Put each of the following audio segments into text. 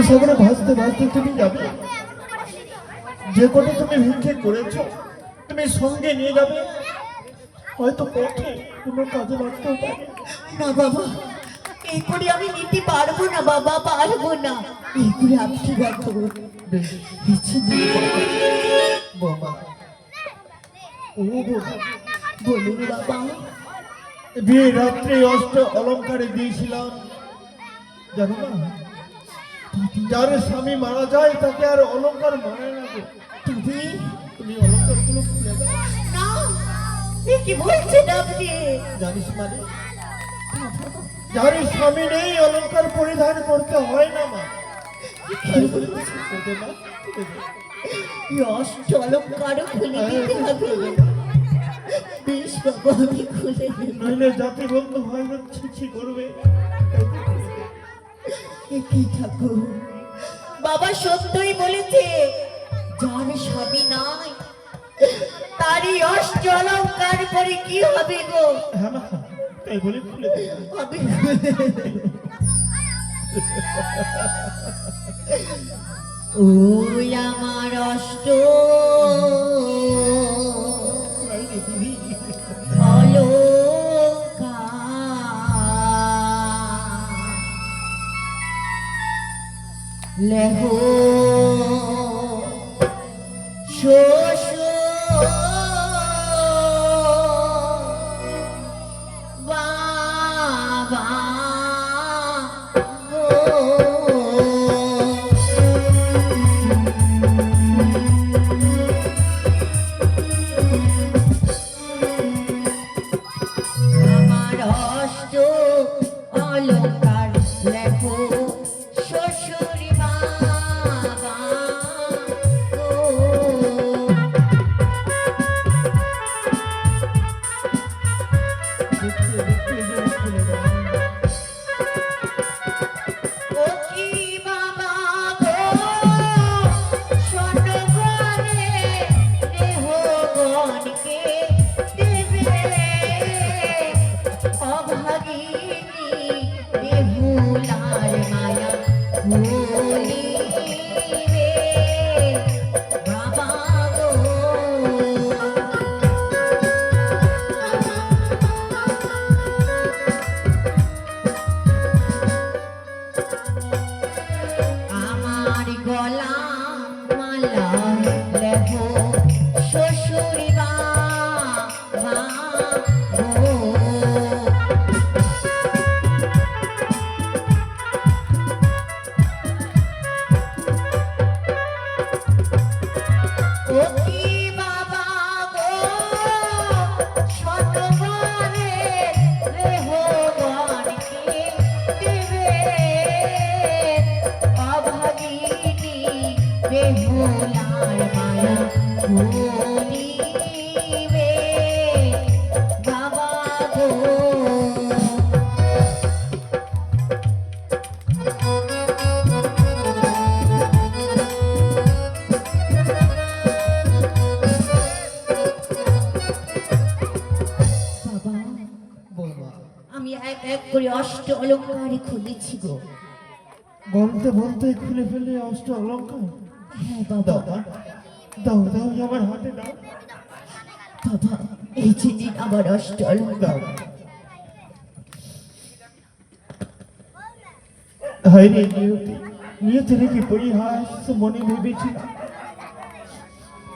সাগরে ভাসতে ভাসতে তুমি যাবে, যে কটা তুমি ভিক্ষে করেছো তুমি সঙ্গে নিয়ে যাবে, হয়তো পথে কোনো কাজে লাগতেও পারে। না বাবা, এই করে আমি নিতে পারবো না বাবা, পারবো না। এই করে আপনি রাখো পিছিয়ে দিয়ে বাবা, ও বাবা, বলুন বাবা। বিয়ে রাত্রে অষ্ট অলঙ্কারে দিয়েছিলাম, জানো না, যার স্বামী মারা যায় তাকে আর অলঙ্কার মানে না গো। তুমি অলঙ্কার গুলো খুলে দাও। না, কি বলছেন আপনি? জানিস মানে, যার স্বামী নেই অলঙ্কার পরিধান করতে হয় না মা। অষ্ট অলঙ্কারও খুলে দিতে হবে। বেশ বাবা, আমি খুলে দেব। নইলে জাতি বন্ধু হয় না, ছিছি করবে। কি ঠাকুর, বাবা সত্যই বলেছে, যার স্বামী নাই তারই অষ্ট অলঙ্কার পরে কি হবে গো? হ্যাঁ মা, তাই বলে খুলে দে। আমি ওই আমার অষ্ট লেহ বাবা আমার অষ্ট অলঙ্কার লেখো শ্বশুর বাবা গো। ও কি বাবা গো, স্বর্ণগণে দেহগণকে দেবে, অভাগিনী বেহুলার মায়া ভুলিবে বাবা গো। আমার গলা মালা লেহ শ্বশুর বাবা গো। ও কি বাবা গো, শতবারে রেহগণকে দেবে, অভাগিনী বেহুলার মায়া ভুলিবে বাবা গো। বাবা, বাবা, আমি এক এক করে অষ্ট অলঙ্কারে খুলেছি গো। বলতে বলতে খুলে ফেলে অষ্ট অলঙ্কার। হ্যাঁ বাবা। দাও দাও, আমার হাতে দাও। বাবা, এই যে নিন আমার অষ্ট অলঙ্কার। হায় রে নিয়তি, নিয়তির কি পরিহাস মনে ভেবেছিলাম।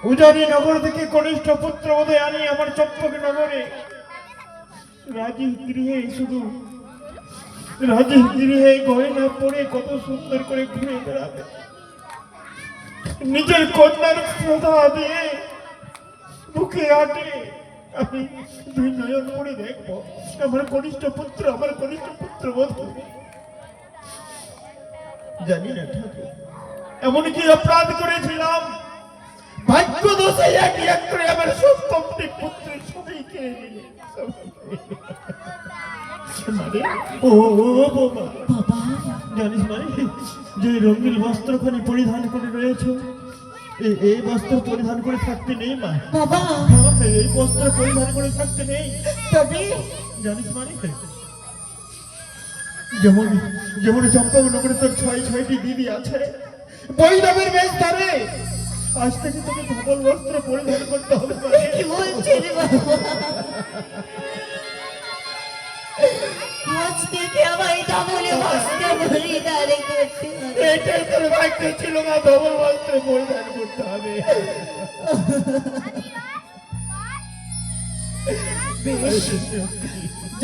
উজানি নগর থেকে কনিষ্ঠ পুত্র বোধহয় আনি আমার চম্পক নগরে রাজীব গৃহে, শুধু রাজীব গৃহে গয়না পরে কত সুন্দর করে ঘুরে বেড়াবে, নিজের কন্যার শ্রদ্ধা দিয়ে বুকে আটে আমি দুই নয়ন পড়ে দেখবো আমার কনিষ্ঠ পুত্র বোধ হবে। জানি না ঠাকুর, এমনকি অপরাধ করেছিলাম, ভাগ্য দোষে এক এক করে আমার সপ্তমটি পুত্রের সবাই কেড়ে নিলে। মানে ও বাবা, বাবা, জানিস মানে, যে রঙিন বস্ত্রখানি পরিধান করে রয়েছে, এই বস্ত্র পরিধান করে থাকতে নেই মা। বাবা, এই বস্ত্র পরিধান করে থাকতে নেই। তবে জানিস মানে, যেমন যেমন চম্পকনগরে তোর ছয়টি দিদি আছে বৈরবের বেশ ধরে আজ থেকে তোকে ধবল বস্ত্র পরিধান করতে হবে কি বলছেন বাবা? আজ থেকে আমায় ধবল বস্ত্র পরিধান করতে হবে। এটাই তোর ভাগ্য ছিল না, ধবল বস্ত্র পরিধান করতে হবে। বেশ,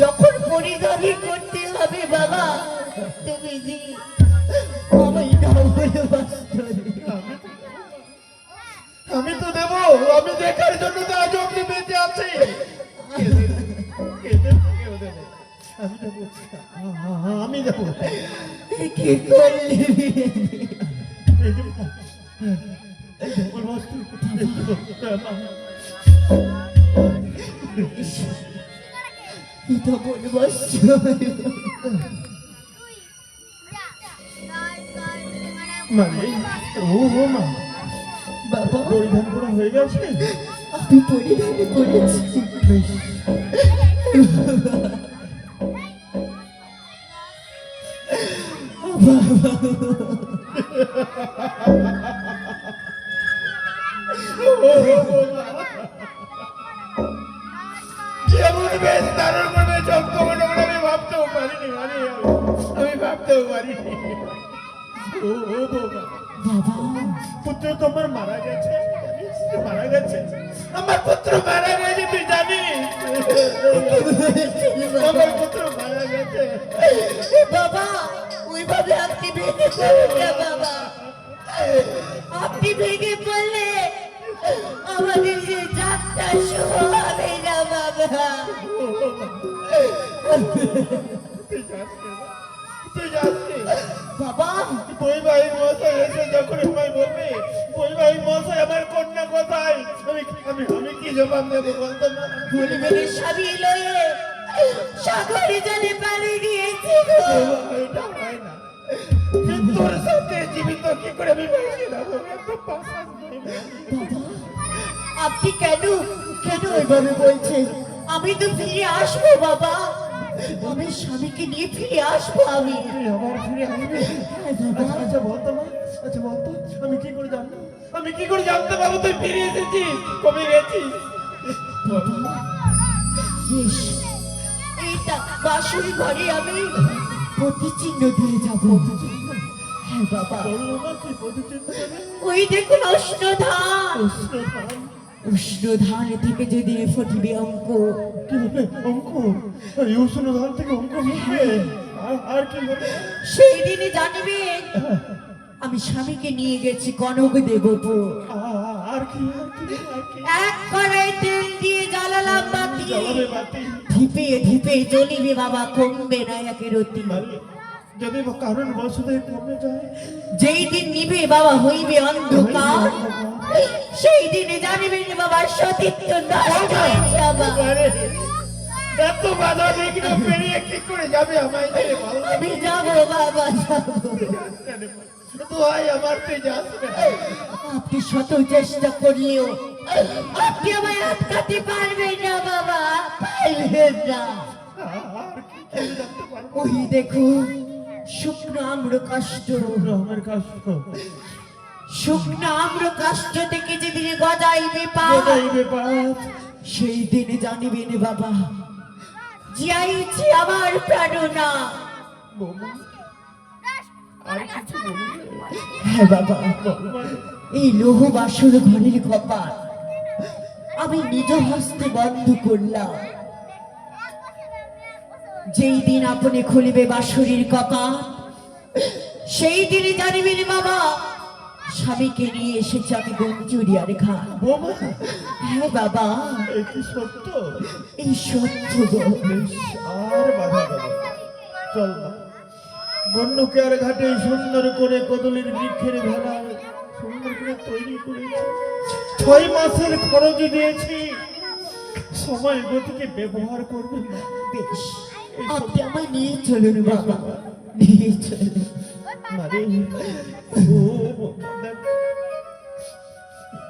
যখন পরিধানই করতে হবে বাবা, তুমি যে আমায় ধবল বস্ত্র দিও। আমি তো দেব, আমি দেখার জন্য তো আজ অব্দি বেঁচে আছি। আমি দেবো কি করলি? ধবল বস্ত্র মানে ও মা বাবা, পরিধান করা হয়ে গেছে। আমি পরিধান করেছি। বেশ, যেমন বেশ দারুণ ভাবে চমকানো আমি ভাবতেও পারিনি, আমি ভাবতেও পারিনি। ও বাবা, বাবা, পুত্র তোমার মারা গেছে, জানিস? মারা গেছে, আমার পুত্র মারা গেছে, তুই জানিস? আমার পুত্র মারা গেছে। বাবা, ওইভাবে আপনি ভেঙে পড়েন না বাবা। আপনি ভেঙে পড়লে আমাদের যে যাত্রা শুভ হবে না বাবা। তুই জানিস বাবা, বৈবাহিক মশাই এসে যখন আমায় বলবে বৈবাহিক মশাই আমার কন্যা কোথায়, আমি আমি আমি কি জবাব দেবো বলতো না? বলবেন স্বামী লয়ে সাগরে জলে পানি দিয়েছি গো। এটা হয় না, মৃত্যুর সাথে জীবিত কি করে আমি বেশি যাবো? এত পাশান নই না। বাবা, আপনি কেন কেন এভাবে বলছেন? আমি তো ফিরে আসবো বাবা, আমি স্বামীকে নিয়ে ফিরে আসবো আমি। তুই আবার ফিরে আসবি? আচ্ছা বলতো না, আচ্ছা বলতো আমি কি করে জানবো, আমি কি করে জানতে পারবো তুই ফিরে এসেছিস, কবে গেছিস? বেশ, এইটা বাসুরি ঘরে আমি প্রতিচিহ্ন দিয়ে যাবো। হ্যাঁ বাবা, বললো না তুই প্রতিচিহ্ন দেবে? ওই দেখুন উষ্ণ ধান, কৃষ্ণধাম। উষ্ণ ধান থেকে যদি ফটিবে অঙ্ক। কি হবে অঙ্ক? এই উষ্ণ ধান থেকে অঙ্ক হবে? আর কি হবে? সেই দিনে জানবে আমি স্বামীকে নিয়ে গেছি কনক দেবপুর। আর কি আর কি আর কি? এক কড়াই তেল দিয়ে জ্বালালাম বাতি, জ্বালাবে বাতি। ধিপে ধিপে জ্বলিবে বাবা, কমবে না একের অতি। যদি কারণ বসতে কমে যায়, যেই দিন নিবে বাবা হইবে অন্ধকার, সেই দিনে জানিবেন বাবা সতীত্ব নষ্ট হয়েছে বাবা। আরে, এত বাধা বিঘ্ন পেরিয়ে কি করে যাবে আমায় ছেড়ে বল? আমি যাবো বাবা, যাবো। দোহাই আমার, তুই যাস না। আপনি শত চেষ্টা করলেও আপনি আমায় আটকাতে পারবেন না বাবা, পারবেন না। আর কি করে জানতে পারবো? ওই দেখুন শুকনো আম্র কাষ্ট, আমার কষ্ট শুকনো আম্র কাষ্ট থেকে যেদিন গজাইবে পা, গজাইবে পাত। সেই দিন জানিবেন বাবা জিয়াইছি আমার প্রাণনা। বৌমা, আর কিছু বলবে? হ্যাঁ বাবা, বৌমা, এই লৌহ বাসর ঘরের কপাট আমি নিজ হস্তে বন্ধ করলাম। যেই দিন আপনি খুলিবে বাসুরির কপাট, সেই দিনই জানিবেন বাবা স্বামীকে নিয়ে এসেছে আমি গঞ্জুরিয়ার ঘাট। বৌমা, হ্যাঁ বাবা, এই কি সত্য? এই সত্য গো। বেশ, আর বাধা দেবে না। চল না, গন্ডকেয়ার ঘাটে সুন্দর করে কদলীর বৃক্ষের ভেলা সুন্দর করে তৈরি করেছি, 6 মাসের খরচ দিয়েছি, সময় গতিকে ব্যবহার করবে না। বেশ, আপনি আমায় নিয়ে চলুন বাবা, নিয়ে চলুন। মারে, ও দেখ,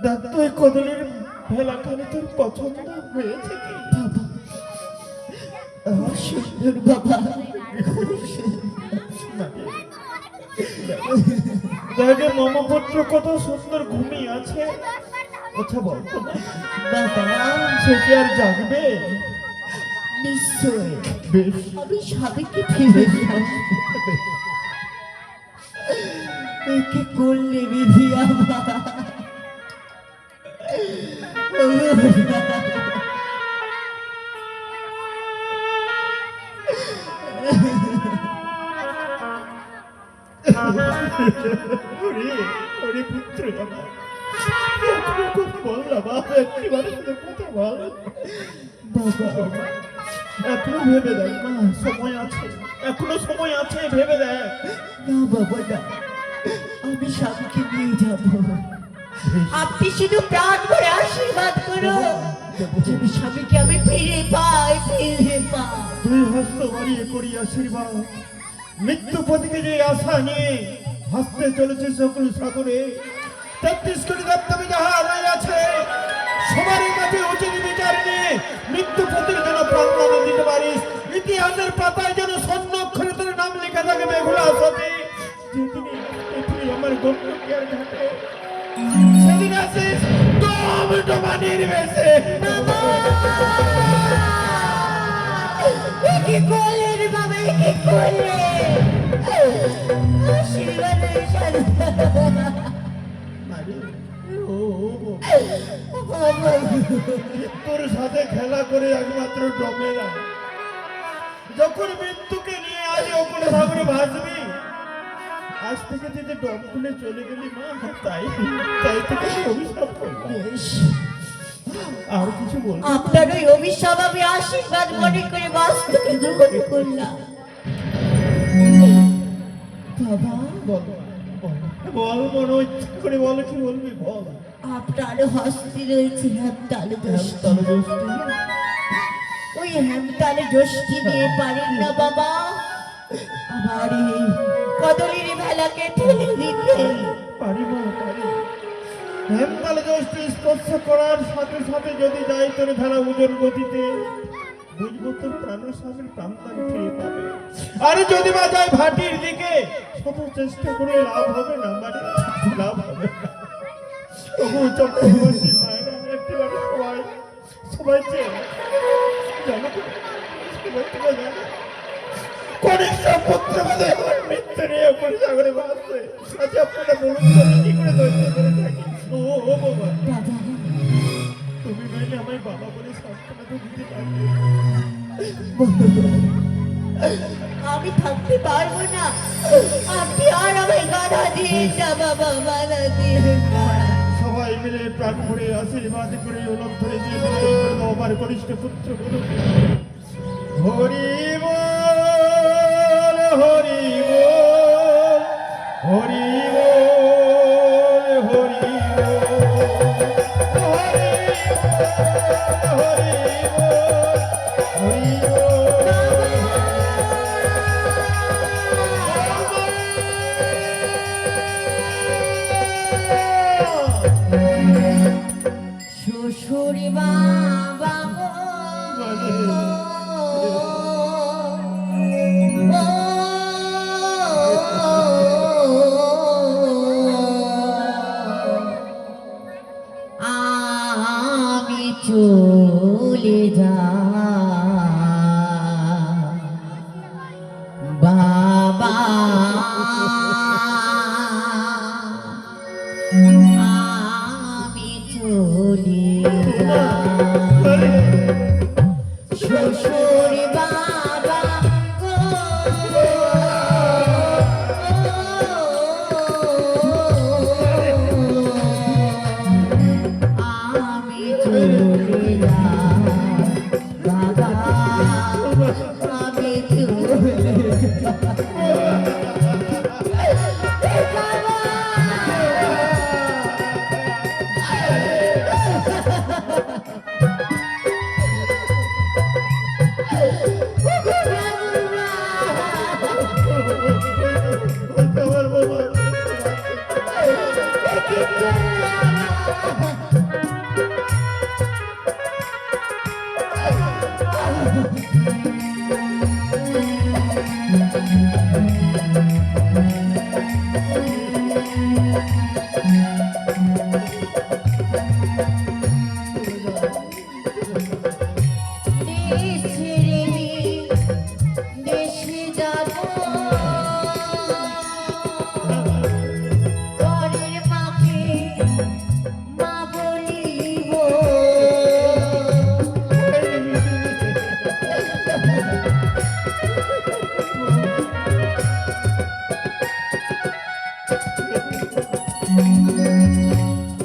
দেখ তো এই কদলীর ভেলাখানে তোর পছন্দ হয়েছে কি? বাবা, সুন্দর বাবা, দেখে মমপুত্র কত সুন্দর ঘুমিয়ে আছে। আচ্ছা বল বাবা সে কি আর জাগবে? নিশ্চয় বেশ আমি স্বামীকে ফিরে যাব। কি করলে বিধি আমার? ওরে ওরে পুত্র আমার, এখনো কথা বল না বাবা, একটিবারের সাথে কথা বল বাবা। এখনো ভেবে দেখ মা, সময় আছে, এখনো সময় আছে, ভেবে দেখ। না বাবা না, আমি স্বামীকে নিয়ে যাব। আপনি শুধু প্রাণ করে আশীর্বাদ করো যেন স্বামীকে আমি ফিরে পাই, ফিরে পাই। দুই হস্ত বাড়িয়ে করি আশীর্বাদ। মৃত্যু পথিকে যে আশা নিয়ে হাসতে চলেছে সকল সাগরে, ৩৩ কোটি দেবতামি যাহা রয়ে আছে, সবার কাছে উচিত বিচার নিয়ে মৃত্যু পথের যেন প্রাণ দিতে পারিস। ইতিহাসের পাতায় যেন স্বর্ণ অক্ষরে তোর নাম লেখা থাকে বেহুলা সতী। যেদিন পৃথিবী আমার গন্তব্যের ঘাটে, সেদিন আসিস ডোবা নির্বেশে। কি করলে রে বাবা, কি করলে? আশীর্বাদের সাথে মৃত্যুর সাথে খেলা করে একমাত্র ডমে না। যখন মৃত্যুকে নিয়ে আজ ওপরে সাগরে ভাসবি, আজ থেকে যদি ডম খুলে চলে গেলি মা, তাই তাই থেকে অভিশাপ করলাম। আর কিছু বল। আপনার ওই অভিশাপ আমি আশীর্বাদ মনে করে বাস্তবে গ্রহণ করলাম। বাবা বল বল, মনে ইচ্ছা করে বল, কি বলবি বল। আপনার হস্তে রয়েছে হেমতাল যষ্টি। ওই হেমতাল যষ্টি দিয়ে পারেন না বাবা আমার এই কদলির ভেলাকে ঠেলে দিতে? পারি মা, পারি। হেমকাল জ্যোষ্ঠী স্পর্শ করার সাথে সাথে যদি যাই তোর ভেলা ওজন গতিতে, বুঝবো তোর প্রাণের স্বামীর প্রাণদান ফিরে পাবে। আর যদি বা যায় ভাটির দিকে, শত চেষ্টা করে লাভ হবে না, মানে লাভ হবে না। তবু চক্রবর্তী মায়েরা একটিবার সবাই সবাই চেয়ে জানো তো, সবাই তোমরা জানো কনিষ্ঠ পুত্র বলে মৃত্যু নিয়ে ওপরে সাগরে ভাসছে। আচ্ছা আপনারা বলুন তো, আমি কি করে ধৈর্য ধরে থাকি? ও ও বাবা, বাবা তুমি নইলে আমায় বাবা বলে সান্ত্বনা তো দিতে পারবে। আমি থাকতে পারবো না, আপনি আর আমায় বাধা দিয়ে না বাবা, বাধা দিয়ে না। সবাই মিলে প্রাণ ভরে আশীর্বাদ করে ওলম ধরে দিয়ে বিদায় করে দাও আমার কনিষ্ঠ পুত্র বলুন। হরি বল, হরি বল, হরি বল, হরি বল, হরি বল, হরি শ্বশুর বাবা আমি চলে যা বাবা, আমি চলে যা শ্বশুর বাবা গো, আমি চলে যা বাবা, আমি চলে যা আমার বাবা।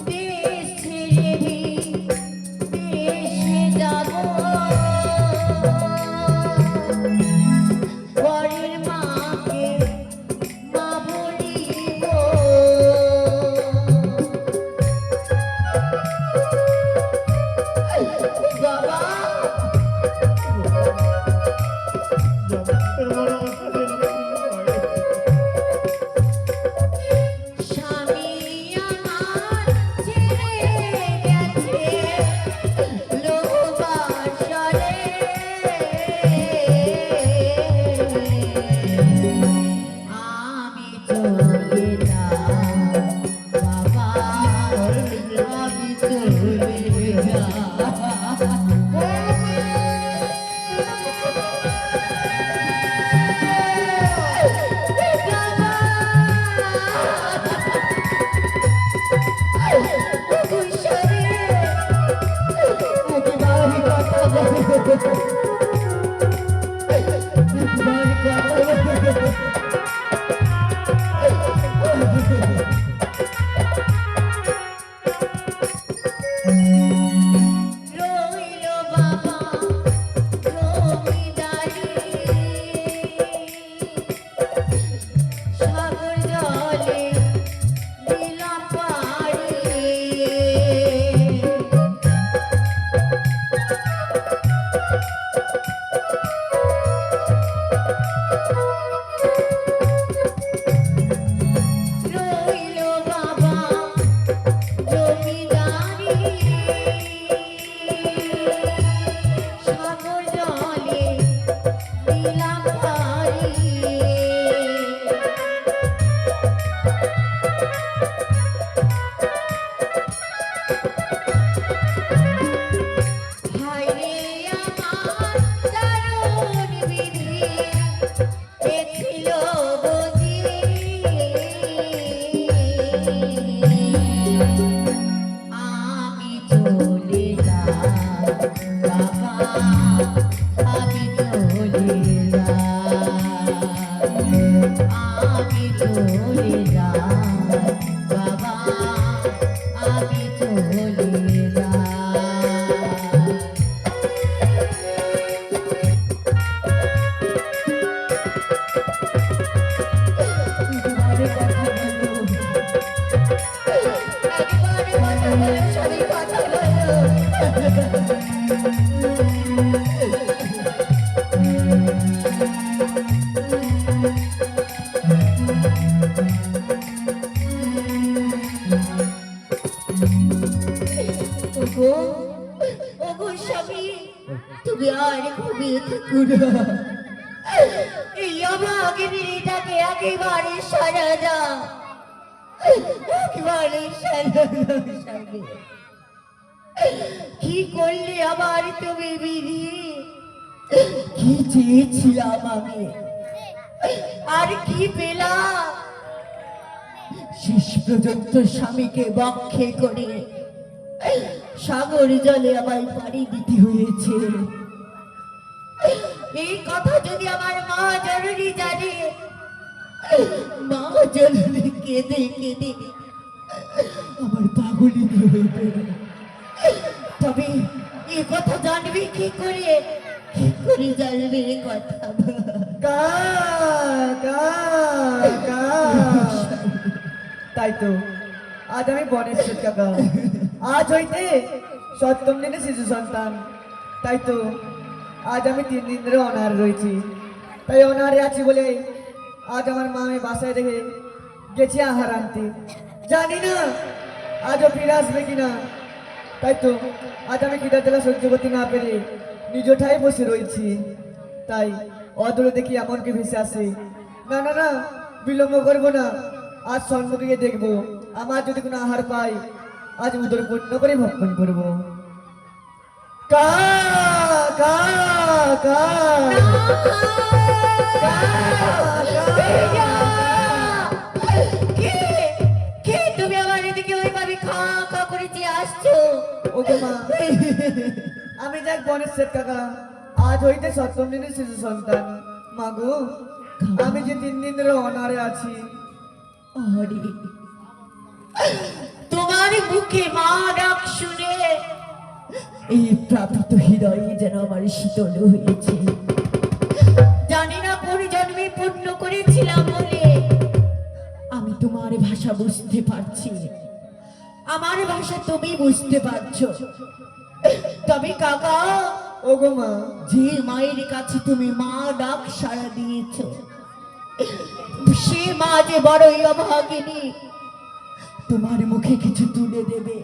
দেশ ছেড়ে দেশে যাব পরের মাকে মা বলিব বাবা তোর বড় কথা জেনে স্বামী আমার ছেড়ে গেছে লোকবাসরে আমি চলে যাই বাবা আমি চলে রইল বাবা জমিদারি সাগর জলে দিলাম পাড়ি রইল বাবা জমিদারি সাগর জলে দিলাম পাড়ি হায়রে আমার দারুণ বিধি এ ছিল বুঝি আমি চলে যাই বাবা আমি চলে যাই আমি চলে যাই বাবা আমি চলে যাই একবারে কথা বলো একবারে কথা বলো সবই কথা বলো ওগো ওগো স্বামী তুমি আর ঘুমিয়ে থেকো না এই অভাগে বিড়িটাকে একেবারে সারা দাও একেবারে সারা দাও স্বামী কি করলে আবার তুমি বিধি কি চেয়েছিলাম আমি আর কি পেলাম শেষ পর্যন্ত স্বামীকে বক্ষে করে সাগর জলে আমায় পাড়ি দিতে হয়েছে এই কথা যদি আমার মা জননী জানে মা জননী কেঁদে কেঁদে আমার পাগলি হয়ে পড়ে তবে এ কথা জানবে কি করে জানবে এ কথা তাই তো আজ আমি বনের শেষ কাকা আজ হইতে সপ্তম দিনে শিশু সন্তান তাই তো আজ আমি 3 দিন ধরে অনার রয়েছি তাই অনারে আছি বলে আজ আমার মা আমি বাসায় রেখে গেছি আহার আনতে জানি না আজও ফিরে আসবে কিনা তাই তো আজ আমি খিদা তেলা সহ্য করতে না পেরে নিজ ঠায় বসে রয়েছি তাই অদূরে দেখি এমনকি ভেসে আসে না না না বিলম্ব করবো না আজ সম্মুখে গিয়ে দেখবো আমার যদি কোনো আহার পাই আজ উদর পূর্ণ করে ভক্ষণ করবো কা কা কা তুমি আমার এদিকে ওইভাবে খা খা করে যে আসছো ওগো মা আমি যাক বনের শেঠ কাকা আজ হইতে সপ্তম দিনের শিশু সন্তান মাগো আমি যে 3 দিন ধরে অনারে আছি আরে তোমার মুখে মা ডাক শুনে এই প্রাপ্ত হৃদয়ে যেন আমার শীতল হয়েছে। জানি না কোন জন্মে পূর্ণ করেছিলাম বলে আমি তোমার ভাষা বুঝতে পারছি, আমার ভাষা তুমি বুঝতে পারছো। তবে কাকা, ওগো মা, যে মায়ের কাছে তুমি মা ডাক সাড়া দিয়েছ, সে মা যে বড়ই অভাগিনী, তোমার মুখে কিছু তুলে দেবে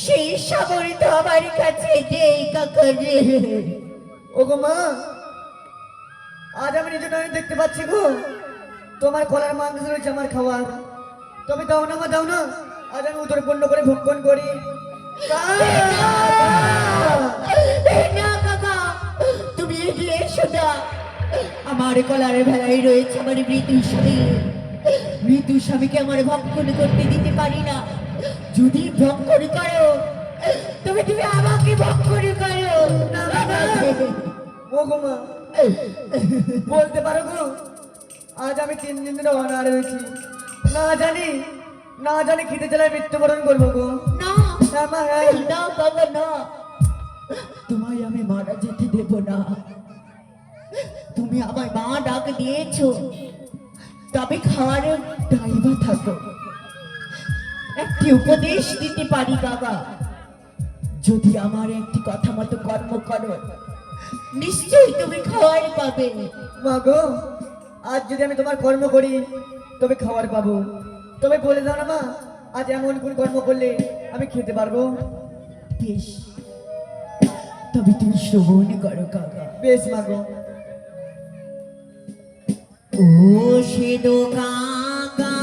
সেই সাগরে তো আমার কাছে নেই কাকা রে। ওগো মা, আজ আমি নিজে নয় দেখতে পাচ্ছি গো, তোমার কলার মাংস রয়েছে আমার খাবার। তবে দাও না মা, দাও না, আজ আমি উদর পূর্ণ করে ভক্ষণ করি। না কাকা, তুমি এগিয়ে এসো না। আমার কলারে ভেলাই রয়েছে আমার মৃত্যু স্বামী। মৃত্যু স্বামীকে আমার ভক্ষণ করতে দিতে পারি না। যদি ভক্ষণ করো তবে তুমি আমাকে ভক্ষণ করো। ওগো মা, বলতে পারো গো, আজ আমি 3 দিন ধরে অনাহার রয়েছি। না জানি খিদে জ্বালায় মৃত্যুবরণ করবো গো। না হ্যাঁ মা, হ্যাঁ। না বাবা না, তোমায় আমি মারা যেতে দেব না। তুমি আমায় মা ডাক দিয়েছো, তবে খাওয়ার ড্রাইভার থাকো। একটি উপদেশ দিতে পারি বাবা, যদি আমার একটি কথা মতো কর্ম করো নিশ্চয়ই তুমি খাওয়ার পাবে। মা গো, আজ যদি আমি তোমার কর্ম করি তবে খাবার পাবো। তবে বলে দাও না মা, আজ এমন কোন কর্ম করলে আমি খেতে পারবো? বেশ, তবে তুমি শ্রবণ করো কাকা। বেশ মা গো। ও সে কাকা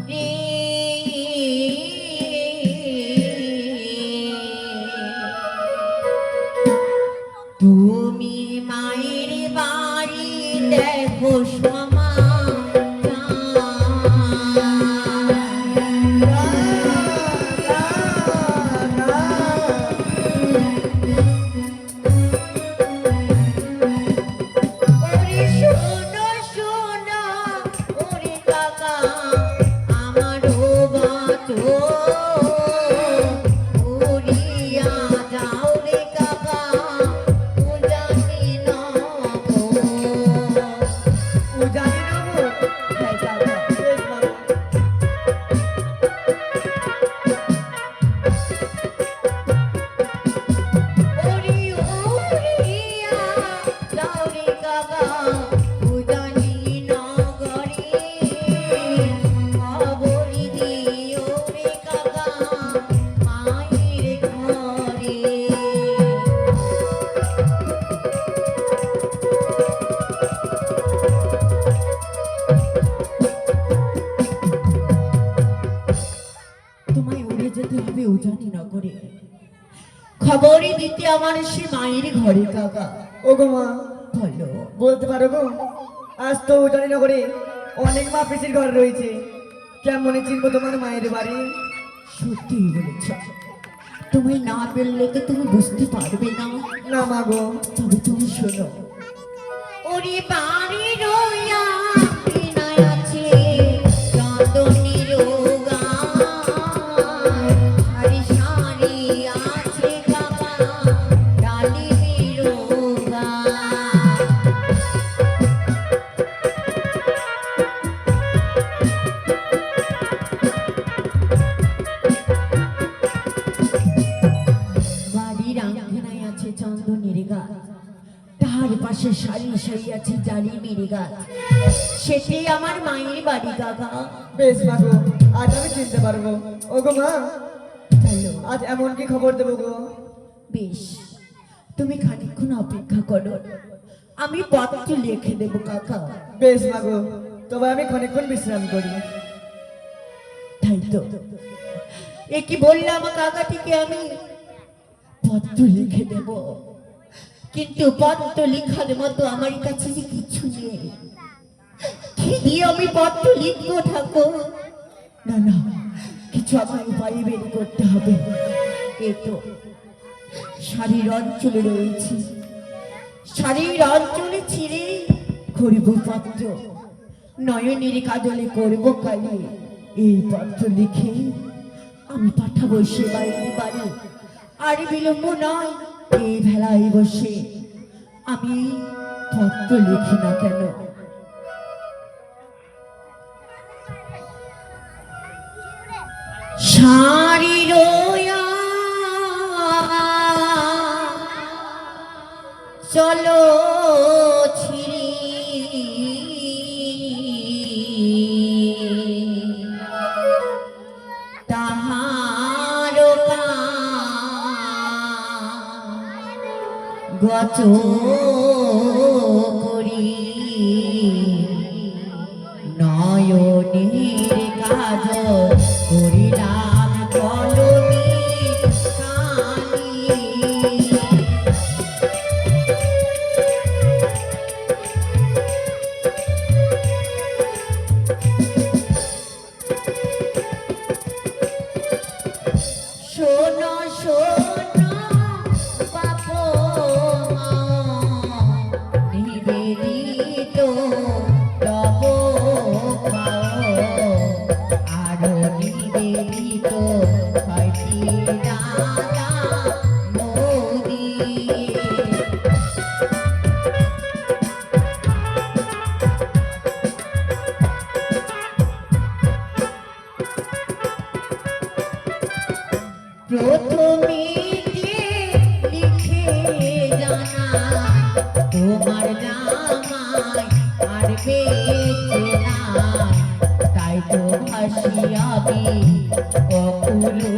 রে, তুমি মায়ের বাড়ি দেখো সমা খবরই দিতে আমার সে মায়ের ঘরে কাকা। ওগো মা, বলো, বলতে পারো গো, আজ তো উজানি নগরে অনেক মা পিসির ঘর রয়েছে, কেমনে চিনবো তোমার মায়ের বাড়ি? সত্যি বলেছ, তুমি না বললে তো তুমি বুঝতে পারবে না। না মা গো। তবে তুমি শোনো, ওরে বাড়ি রইয়া বিনায় আছে চাঁদনীর সারি সারি আছে কাকা ডালি রোগা। বাড়ির আঙ্গনায় আছে চন্দনের গাছ, তার পাশে সারি সারি আছে জালিমের গাছ, সেটি আমার মায়ের বাড়ি কাকা। বেশ মা গো, আজ আমি চিনতে পারবো। ওগো মা, চলো, আজ এমন কি খবর দেবো গো? বেশ, তুমি খানিকক্ষণ অপেক্ষা করো, আমি পত্র লিখে দেবো কাকা। বেশ মা গো, তবে আমি খানিকক্ষণ বিশ্রাম করি। তাই তো, এ কি বললাম কাকাটিকে আমি পত্র লিখে দেব, কিন্তু পত্র লিখার মতো আমার কাছে যে কিছু নেই। কি দিয়ে আমি পত্র লিখবো ঠাকুর? না না, কিছু আমার উপায় বের করতে হবে। এই তো শাড়ির অঞ্চলে রয়েছে, শাড়ির অঞ্চলে ছিঁড়ে করব পত্র, নয়নের কাজলে করব কালি। এই পত্র লিখে আমি পাঠাবো সে বাইরে বাড়ি। আর বিলম্ব নয়, এই ভেলায় বসে আমি পত্র লিখি না কেন। শাড়ির চলো ছিড়ি তাহার গত করি নয়নের কাজ করিলাম কলমি কালি। শোনো শোনো বাপ নিবেদিত তব পাও, আরো নিবেদিত হয়টি রাজা মোদি। প্রথমেতে লিখে জানা তোমার জামাই আর বেঁচে নাই, তাই তো ভাসিয়াবি কখনো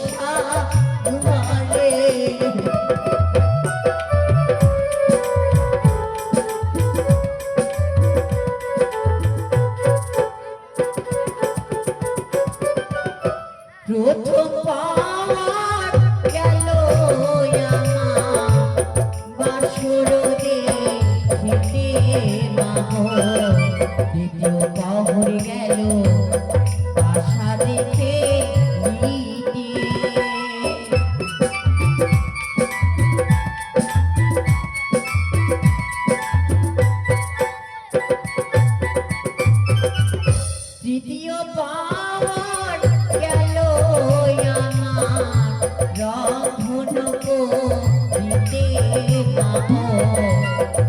সাগরে। প্রথম পাওয়ার গেল আমার বাসর দেখিতে মাগো, দ্বিতীয় পাওয়ার গেল আশা দেখে নিতে। তৃতীয় পাওয়ার গেল আমার রন্ধনক দিতে মাগো,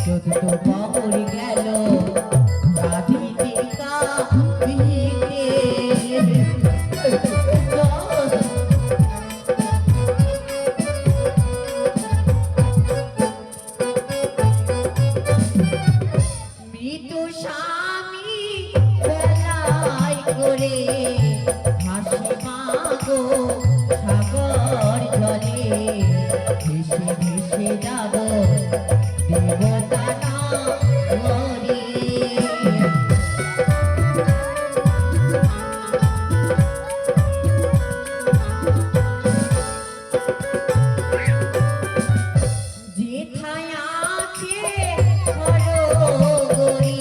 চতুর্থ পাওয়ার গেল কাঁদিতে কাঁদিতে। মৃত স্বামী বেলায় করে হাসি মাগো সাগর জলে, ভেসে ভেসে যাব দেবতা না ঘরে। যেথায় আছে হরগরি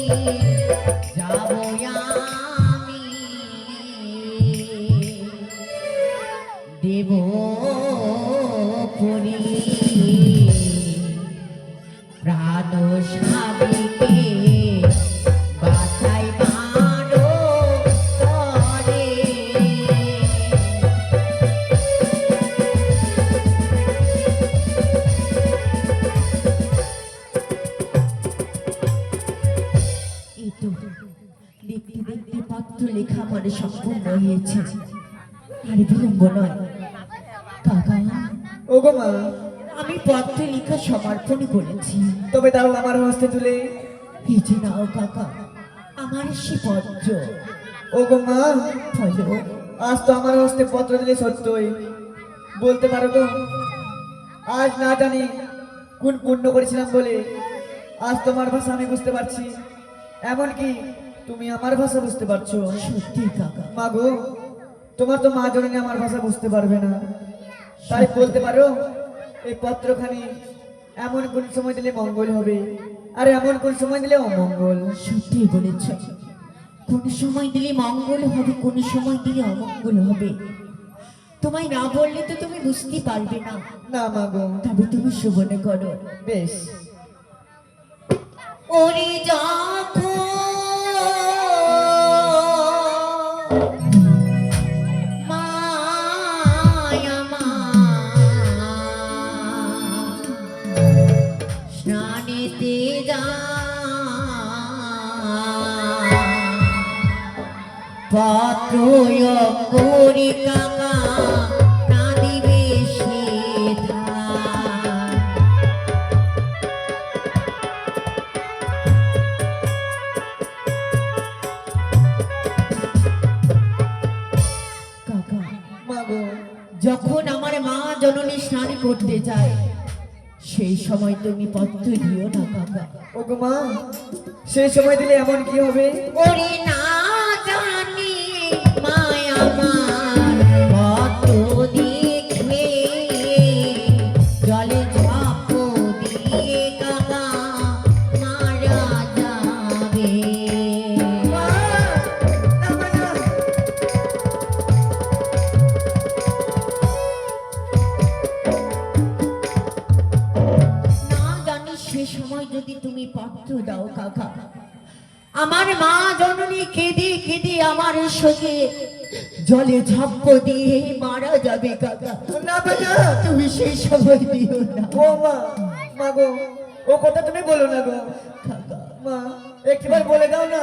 যাব আমি, দেব পুরি প্রাণ স্বামীকে বাছাই মারো তরে। এই তো দেখতে দেখতে পত্র লেখা মানে সম্পূর্ণ হয়েছে, আর বিলম্ব নয়। কাকা, ওগো মা, আমি পত্র লেখা সমর্পণ করেছি। তবে তাও আমার হস্তে তুলে। এই যে নাও কাকা, আমার সে পত্র। ওগো মা, বলো, আজ তো আমার হস্তে পত্র দিলে সত্যই বলতে পারো তো, আজ না জানি কোন পুণ্য করেছিলাম বলে আজ তোমার ভাষা আমি বুঝতে পারছি, এমনকি তুমি আমার ভাষা বুঝতে পারছো। সত্যি কাকা, মা গো, তোমার তো মা জননী আমার ভাষা বুঝতে পারবে না, তাই বলতে পারো এই পত্রখানি এমন কোন সময় দিলে মঙ্গল হবে আর এমন কোন সময় দিলে অমঙ্গল। সত্যি বলেছ, কোন সময় দিলে মঙ্গল হবে, কোন সময় দিলে অমঙ্গল হবে। তোমায় না বললে তো তুমি বুঝতে পারবে না। না মা গো, তবে তুমি শুভনে করো। বেশ, ওরে যখন মায়া মা স্নানেতে যা পাত্র করি কাকা কাঁদিবে সেথা কাকা মাগো যখন আমার মা জননী স্নান করতে যায় সেই সময় তুমি পত্র দিও না কাকা। ওগো মা, সেই সময় দিলে এমন কি হবে? ওরে না জানি মায়া আমার কত দেখবে জলে ঝাঁপ দিয়ে কাকা মারা যাবে। মা, না, মা, না। না জানি সে সময় যদি তুমি পত্র দাও কাকা, আমার মা জননী কেঁদে কেঁদে আমার সঙ্গে জলে ঝাপ্প দিয়ে মারা যাবে কাকা। না বাজা, তুমি সেই সময় দিও না ও মা, মাগো, ও কথা তুমি বলো না গো। কাকা। মা, একবার বলে দাও না,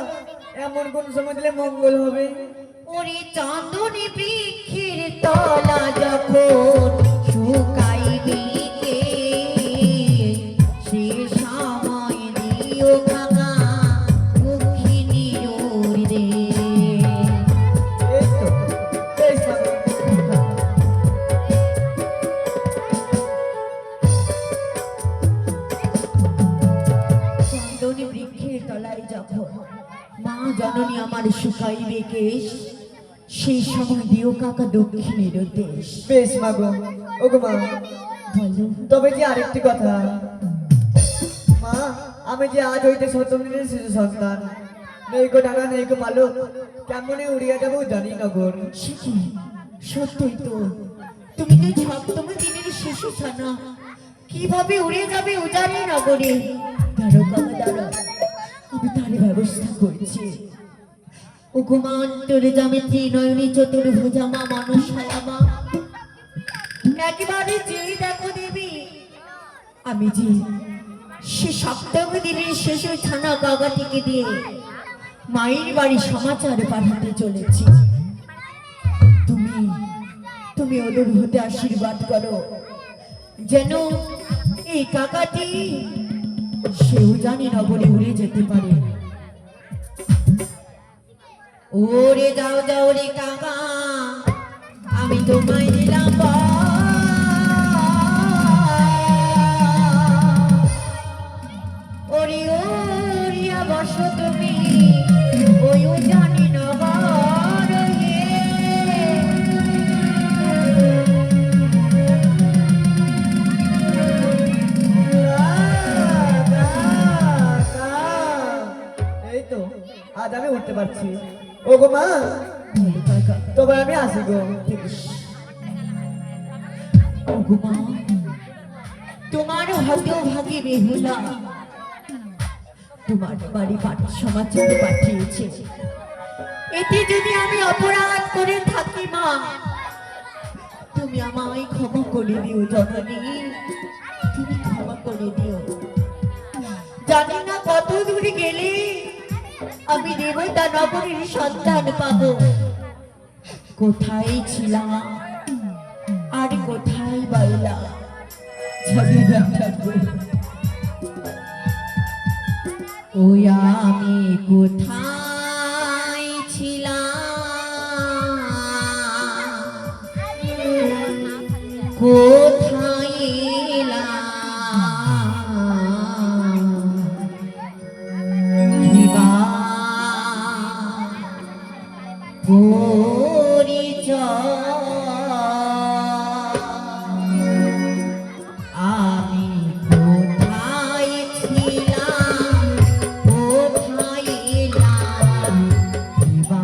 এমন কোন সময় দিলে মঙ্গল হবে? ওরে চাঁদনি বৃক্ষের তলা যখন শুকাইবে কে, সে সময় দিও কাকা দুঃখিনীর রে। এই তো, বেশ মাগো। চাঁদনি বৃক্ষের তলায় যখন মা জননী আমার শুকাইবে কেশ, সেই সময় দিও কাকা দক্ষিণের দেশ। বেশ মাগো। ওগো মা, বলো তবে যে আরেকটি কথা, মা, আমি যে আজ হইতে সপ্তমীর শিশু সন্তান, নেই গো ডানা নেই গো পালক, কেমনে উড়িয়া যাবো জানি না গো। সে কি সত্যই তো, তুমি তো সপ্তম দিনের শিশু ছানা, কিভাবে উড়ে যাবে উজানি নগরে? দাঁড়ো বাবা দাঁড়ো, আমি তার ব্যবস্থা করছি। উকুমান্তরে জামিত্রী নয়নী চতুর্ভুজা মা মনসায়া মা, একেবারে যে দেখো দেবী, আমি যে সে সপ্তম দিনের শিশু ছানা গাগাটিকে দিয়ে মায়ের বাড়ি সমাচার পাঠাতে চলেছি। তুমি তুমি ওদের হতে আশীর্বাদ করো যেন এই কাকাটি সেও জানি নগরে উড়ে যেতে পারে। ওরে যাও যাও রে কাকা, আমি তোমায় দিলাম ওরে ওরিয়া বসো তুমি ওই জানি নগর হে। এই তো, আজ আমি উঠতে পারছি। ওগো মা, তবে আমি আসি গো। ওগো মা, তোমার হতভাগী বেহুলা তোমার বাড়ি সমাচার পাঠিয়েছে, এতে যদি আমি অপরাধ করে থাকি মা, তুমি আমায় ক্ষমা করে দিও জননী, তুমি ক্ষমা করে দিও। জানি না কত দূর গেলে আমি দেবতা নগরীর সন্তান পাবো। কোথায় ছিলাম আর কোথায় বাইলা জানি না ঠাকুর। ওই আমি কোথায় ছিলাম কোথায় এলাম, কিবা আমি কোথায় ছিলাম কোথায় এলাম, কিবা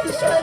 গোস্বামী,